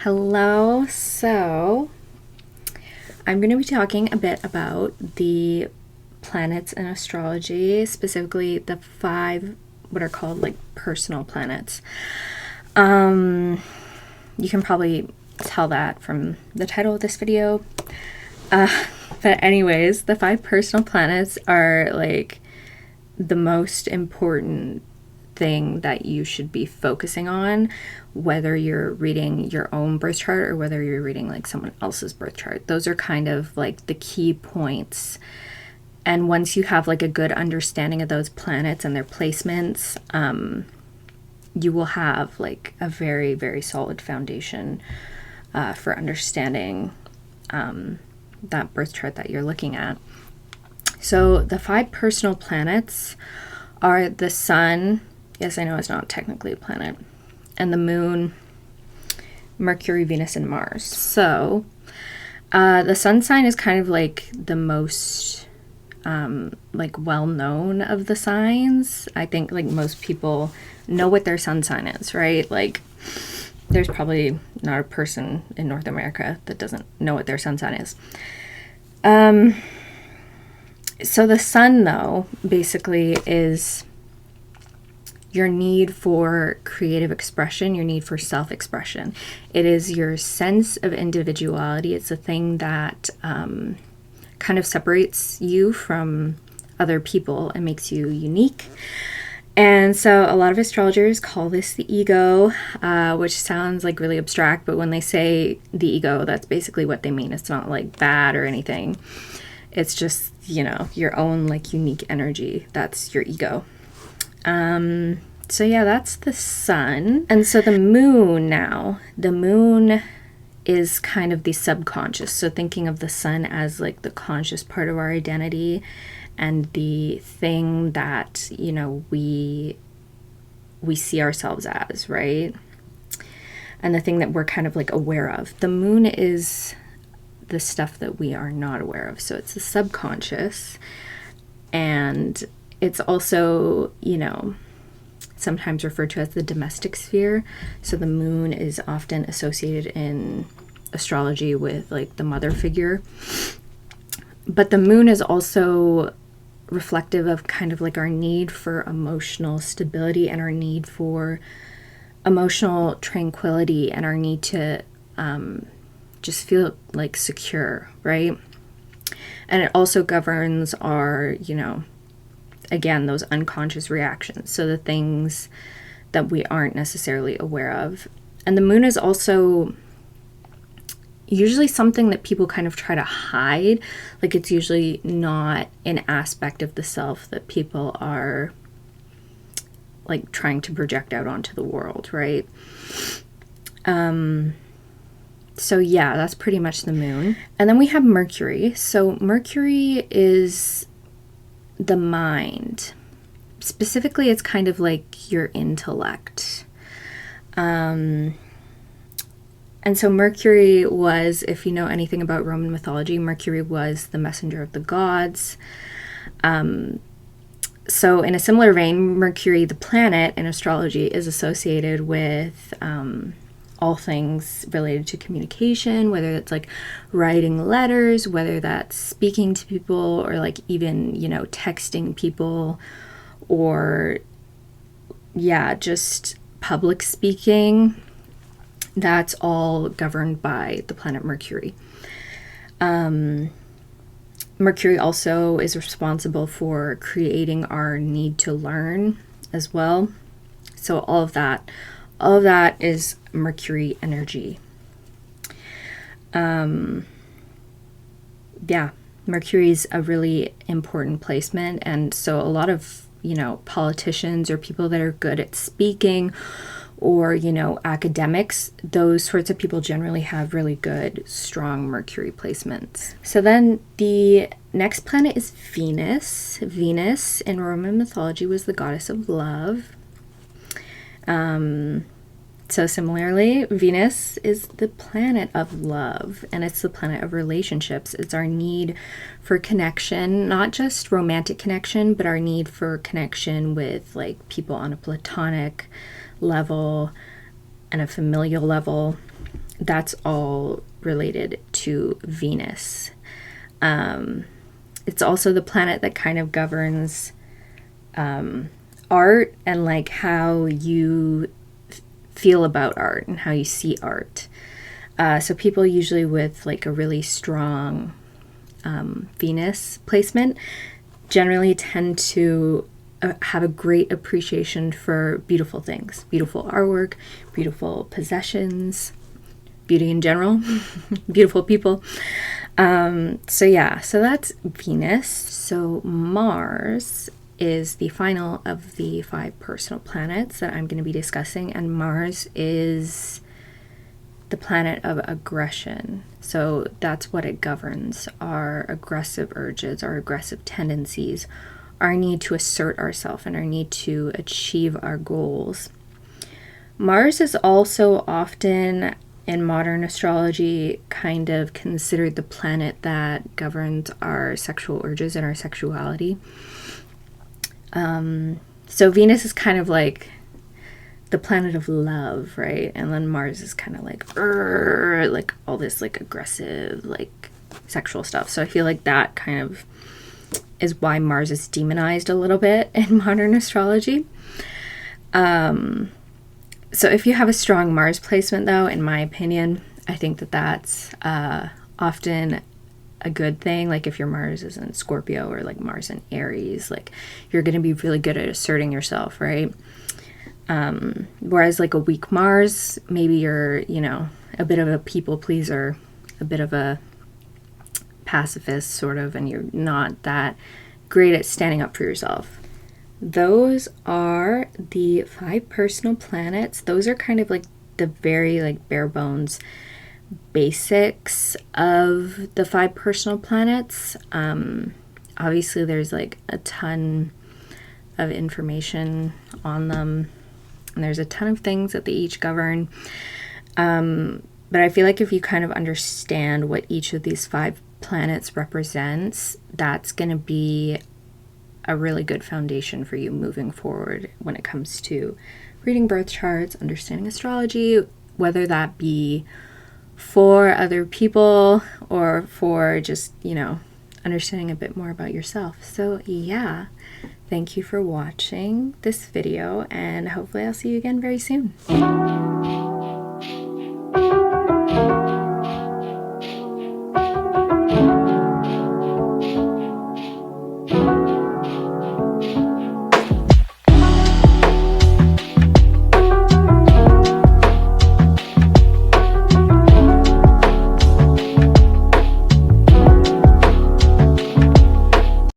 Hello. So, I'm going to be talking a bit about the planets in astrology, specifically the 5 what are called like personal planets. You can probably tell that from the title of this video. But anyways, the 5 personal planets are like the most important thing that you should be focusing on, whether you're reading your own birth chart or whether you're reading like someone else's birth chart. Those are kind of like the key points. And once you have like a good understanding of those planets and their placements, you will have like a very, very solid foundation for understanding that birth chart that you're looking at. So the 5 personal planets are the sun. Yes, I know it's not technically a planet. And the moon, Mercury, Venus, and Mars. So the sun sign is kind of like the most like well-known of the signs. I think like most people know what their sun sign is, right? Like there's probably not a person in North America that doesn't know what their sun sign is. So the sun, though, basically is your need for creative expression, your need for self-expression. It is your sense of individuality. It's a thing that kind of separates you from other people and makes you unique. And so a lot of astrologers call this the ego, which sounds like really abstract, but when they say the ego, that's basically what they mean. It's not like bad or anything. It's just, you know, your own like unique energy. That's your ego. So yeah, that's the sun. And so the moon now, the moon is kind of the subconscious. So thinking of the sun as like the conscious part of our identity and the thing that, you know, we see ourselves as, right? And the thing that we're kind of like aware of. The moon is the stuff that we are not aware of. So it's the subconscious. And it's also, you know, sometimes referred to as the domestic sphere. So the moon is often associated in astrology with like the mother figure. But the moon is also reflective of kind of like our need for emotional stability and our need for emotional tranquility and our need to just feel like secure, right? And it also governs our, you know, again, those unconscious reactions. So the things that we aren't necessarily aware of. And the moon is also usually something that people kind of try to hide. Like it's usually not an aspect of the self that people are like trying to project out onto the world, right? So yeah, that's pretty much the moon. And then we have Mercury. So Mercury is the mind. Specifically, it's kind of like your intellect. And so Mercury was, if you know anything about Roman mythology, Mercury was the messenger of the gods. So in a similar vein, Mercury, the planet in astrology, is associated with all things related to communication, whether it's like writing letters, whether that's speaking to people, or like even, you know, texting people, or yeah, just public speaking. That's all governed by the planet Mercury. Mercury also is responsible for creating our need to learn as well. So all of that is Mercury energy. Yeah, Mercury's a really important placement. And so a lot of, you know, politicians or people that are good at speaking or, you know, academics, those sorts of people generally have really good, strong Mercury placements. So then the next planet is Venus. Venus in Roman mythology was the goddess of love. So similarly, Venus is the planet of love, and it's the planet of relationships. It's our need for connection, not just romantic connection, but our need for connection with like people on a platonic level and a familial level. that's all related to Venus. It's also the planet that kind of governs art and like how you feel about art and how you see art. So people usually with like a really strong Venus placement generally tend to have a great appreciation for beautiful things, beautiful artwork, beautiful possessions, beauty in general, beautiful people. So that's Venus. So Mars is the final of the 5 personal planets that I'm going to be discussing, and Mars is the planet of aggression. So that's what it governs: our aggressive urges, our aggressive tendencies, our need to assert ourselves, and our need to achieve our goals. Mars is also often in modern astrology kind of considered the planet that governs our sexual urges and our sexuality. So Venus is kind of like the planet of love, right? And then Mars is kind of like all this like aggressive, like sexual stuff. So I feel like that kind of is why Mars is demonized a little bit in modern astrology. So if you have a strong Mars placement, though, in my opinion, I think that that's often a good thing. Like if your Mars is in Scorpio or like Mars in Aries, like you're going to be really good at asserting yourself, right? Whereas like a weak Mars, maybe you're, a bit of a people pleaser, a bit of a pacifist sort of, and you're not that great at standing up for yourself. Those are the 5 personal planets. Those are kind of like the very like bare bones basics of the 5 personal planets. Obviously there's like a ton of information on them, and there's a ton of things that they each govern. But I feel like if you kind of understand what each of these 5 planets represents, that's going to be a really good foundation for you moving forward when it comes to reading birth charts, understanding astrology, whether that be for other people or for just, understanding a bit more about yourself. So yeah, thank you for watching this video, and hopefully I'll see you again very soon.